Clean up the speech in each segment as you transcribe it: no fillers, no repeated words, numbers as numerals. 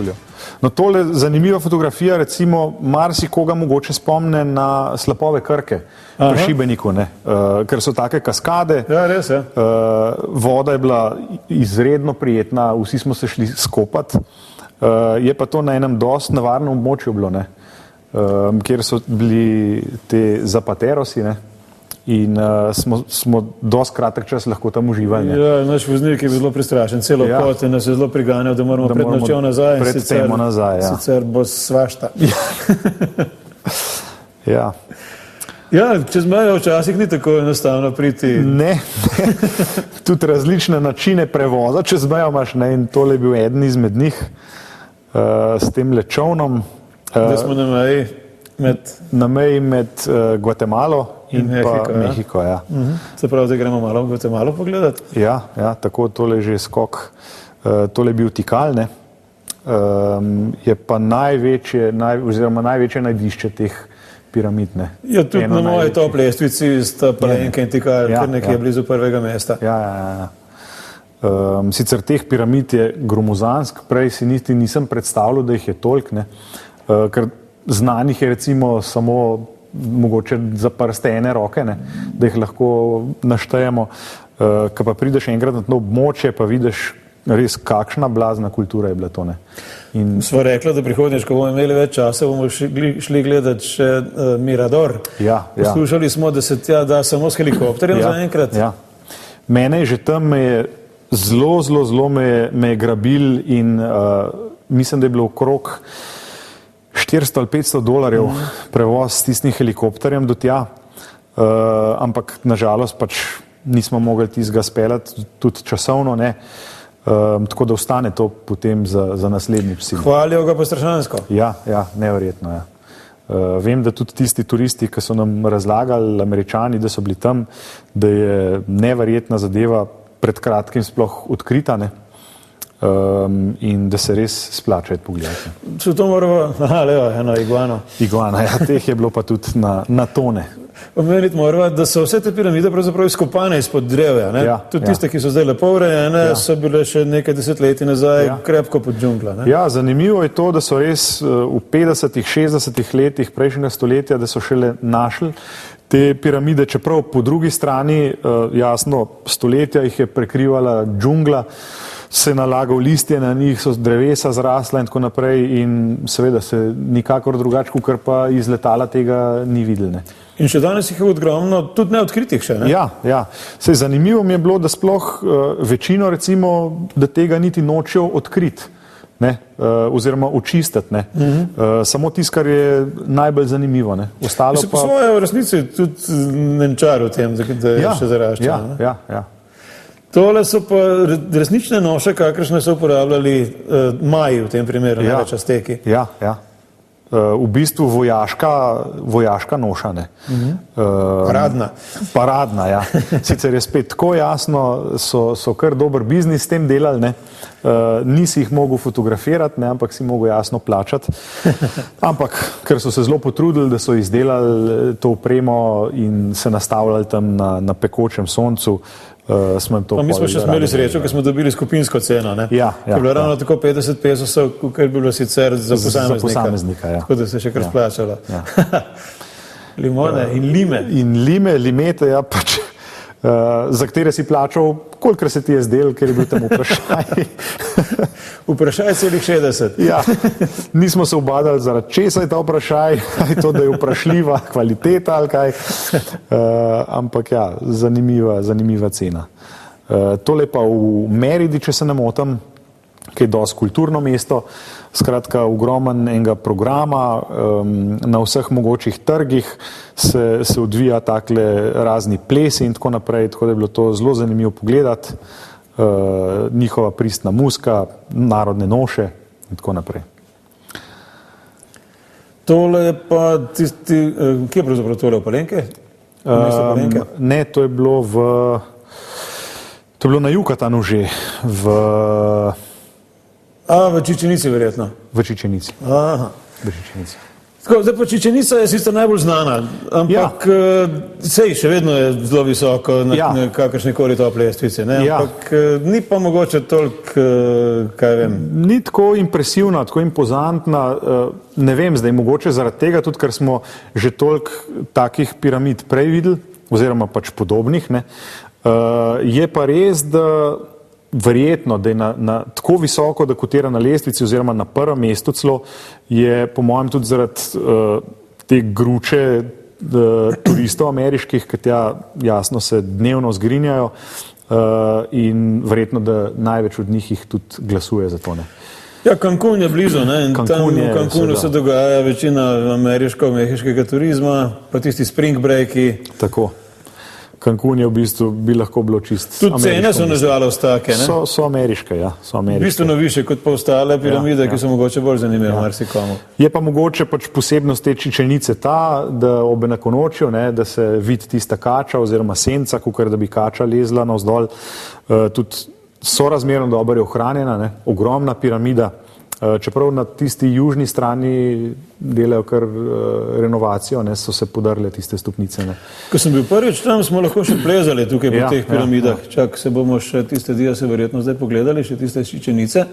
krivuljo. No, tole zanimiva fotografija, recimo, marsikoga mogoče spomne na slapove Krke pri Šibeniku, ker so take kaskade. Ja, res je. Voda je bila izredno prijetna, vsi smo se šli skopat. Je pa to na enem dosti nevarnem območju bilo, kjer so bili te zapaterosi, in smo dosti kratek čas lahko tam uživali. Ja, naš voznik je bil zelo prestrašen, celo pot in nas je zelo priganjal, da moramo pred nočjo nazaj. Pred temo nazaj, ja. Sicer bo svašta. Ja. Ja, čez mejo včasih ni tako enostavno priti. Ne. Tudi različne načine prevoza čez mejo imaš, in tole je bil eden izmed njih s tem lečovnom. Da smo na meji med... Na meji med Gvatemalo in pa Mehiko, ja. Se pravi, da gremo malo v Gvatemalo pogledati? Ja, tako tole je že skok. Tole je bil Tikal, je pa največje najdišče teh piramid, Ja, tudi na moji top lestvici sta Palenke in Tikal, kar nekje blizu prvega mesta. Ja. Sicer teh piramid je gromozansk, prej si niti nisem predstavljal, da jih je toliko, ker znanih je recimo samo mogoče za prste ene roke, da jih lahko naštejemo. Ko pa prideš enkrat na to območje, pa vidiš res, kakšna blazna kultura je bila to. Sva rekla, da prihodnjič, ko bomo imeli več časa, bomo šli gledati še Mirador. Poslušali smo, da se tja da samo s helikopterjem zaenkrat. Ja. Mene je že tam zelo me je grabil in mislim, da je bilo okrog 400 ali 500 dolarjev prevoz s tistim helikopterjem do tja, ampak nažalost pač nismo mogli tistega speljati, tudi časovno ne, tako da ostane to potem za naslednjič. Hvalijo ga pa strašansko. Ja, neverjetno, ja. Vem, da tudi tisti turisti, ki so nam razlagali, Američani, da so bili tam, da je neverjetna zadeva pred kratkim sploh odkrita, in da se res splača pogledati. Če to moramo, eno iguano. Iguana, ja, teh je bilo pa tudi na tone. Omeniti moramo, da so vse te piramide pravzaprav izkopane izpod drevja, tudi tiste, ki so zdaj lepo urejene, so bile še nekaj desetletij nazaj krepko pod džungla. Ja, zanimivo je to, da so res v 50-ih, 60-ih letih prejšnjega stoletja, da so šele našli te piramide, čeprav po drugi strani, jasno, stoletja jih je prekrivala džungla, se nalagal listje na njih, so drevesa zrasla in tako naprej in seveda se nikakor drugače, kakor pa iz letala tega ni videli. In še danes jih je ogromno, tudi neodkritih še, Ja. Sej zanimivo mi je bilo, da sploh večino recimo, da tega niti nočejo odkriti, oziroma očistiti, samo tisto, kar je najbolj zanimivo, Ostalo pa... Po svoje v resnici tudi nenčar v tem, da je še zarašča. Ja. Tole so pa resnične noše, kakršne so uporabljali Maji v tem primeru, največ Azteki. Ja. V bistvu vojaška noša. Paradna, ja. Sicer je spet tako jasno, so kar dober biznis s tem delali, nisi jih mogel fotografirati, ampak si mogel jasno plačati. Ampak, ker so se zelo potrudili, da so izdelali to opremo in se nastavljali tam na pekočem soncu, smo jim to mi smo še imeli srečo, ker smo dobili skupinsko ceno, ki je bilo ravno tako 50 pesosov, kar bi bilo sicer za posameznika. Tako da se je še kar splačalo. Limone in lime. In limete, ja, pač, za katere si plačal, kolikor se ti je zdel, ker je bil tam vprašaj. Vprašaj celih 60. Ja, nismo se obadali zaradi česa je ta vprašaj, ali to, da je vprašljiva kvaliteta ali kaj, ampak ja, zanimiva cena. Tole pa v Meridi, če se ne motim, ki je dosti kulturno mesto, skratka ogromen enega programa, na vseh mogočih trgih se odvija takle razni plesi in tako naprej, tako da je bilo to zelo zanimivo pogledati. Njihova pristna muzika, narodne noše in tako naprej. Tole je pa tisti, kje je pravzaprav tole v Palenke? Ne, to je bilo na Jukatanu že, v Čičenici verjetno. V Čičenici. Aha. V Čičenici. Tako, zdaj pa Čičenica je sicer najbolj znana, ampak sej še vedno je zelo visoko na kakršnikoli tople lestvice, ne? Ampak ni pa mogoče toliko, kaj vem. Ni tako impresivna, tako impozantna, ne vem, zdaj mogoče zaradi tega, tudi ker smo že toliko takih piramid prej videli, oziroma pač podobnih, ne? Je pa res, da verjetno, da je na tako visoko, da kotira na lestvici oziroma na prvem mestu celo, je po mojem tudi zaradi te gruče turistov ameriških, ki tja jasno se dnevno zgrinjajo in verjetno, da največ od njih jih tudi glasuje za to. Ne. Ja, Cancun je blizu, ne? In tam v Cancunu se dogaja večina ameriško-mehiškega turizma, pa tisti spring breaki. Tako. Cancun je v bistvu bi lahko bilo čist ameriško. Tudi cene so nažalost take, ne? So ameriške, ja. Bistveno više kot pa ostale piramide, ki so mogoče bolj zanimive marsikomu. Je pa mogoče pač posebnost te Čičenice ta, da ob enakonočju, ne, da se vidi tista kača oziroma senca, kakor da bi kača lezla navzdol, tudi sorazmerno dobro je ohranjena, ne, ogromna piramida. Čeprav na tisti južni strani delajo kar renovacijo, ne, so se podrle tiste stopnice. Ne. Ko sem bil prvič tam, smo lahko še plezali tukaj po teh piramidah. Čak, se bomo še tiste se verjetno zdaj pogledali, še tiste Čičenice.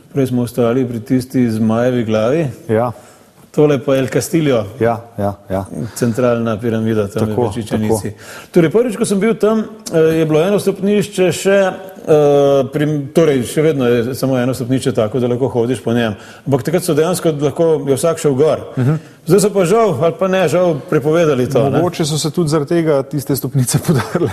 Prej smo ostali pri tisti Zmajevi glavi. Ja. Tole pa El Castillo, centralna piramida tam v Čičenici. Torej, prvič, ko sem bil tam, je bilo eno stopnišče še, torej še vedno je samo eno stopnišče tako, da lahko hodiš po njem. Ampak takrat so dejansko lahko je vsak šel gor. Zdaj so pa žal, ali pa ne, žal prepovedali to. Mogoče so se tudi zaradi tega tiste stopnice podarile,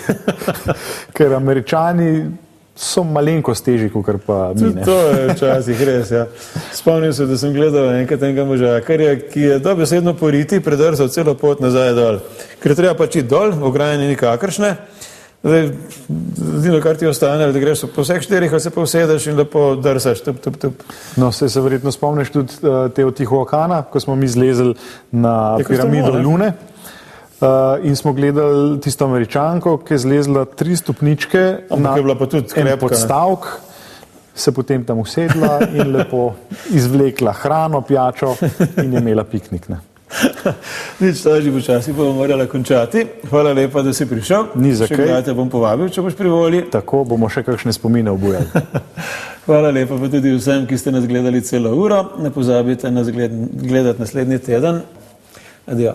ker Američani so malenkost težji, kot pa mi. To je včasih res, ja. Spomnim se, da sem gledal enkrat enega možakarja, ki je dobesedno po riti predrsal celo pot nazaj dol. Ker treba pač iti dol, ograje ni nikakršne. Zdaj, edino, kar ti ostane, da greš po vseh štirih, ali se pa usedeš in lepo drsaš. No, se verjetno spomniš tudi Teotihuacana, ko smo mi zlezli na piramido Lune. In smo gledali tisto Američanko, ki je zlezla 3 stopničke na en podstavek, se potem tam usedla in lepo izvlekla hrano, pijačo in je imela piknik. Ne. Nič, ta že počasi bomo morali končati. Hvala lepa, da si prišel. Ni za kaj. Še kdaj te bom povabil, če boš pri volji. Tako, bomo še kakšne spomine obujali. Hvala lepa pa tudi vsem, ki ste nas gledali celo uro. Ne pozabite nas gledati naslednji teden. Adijo.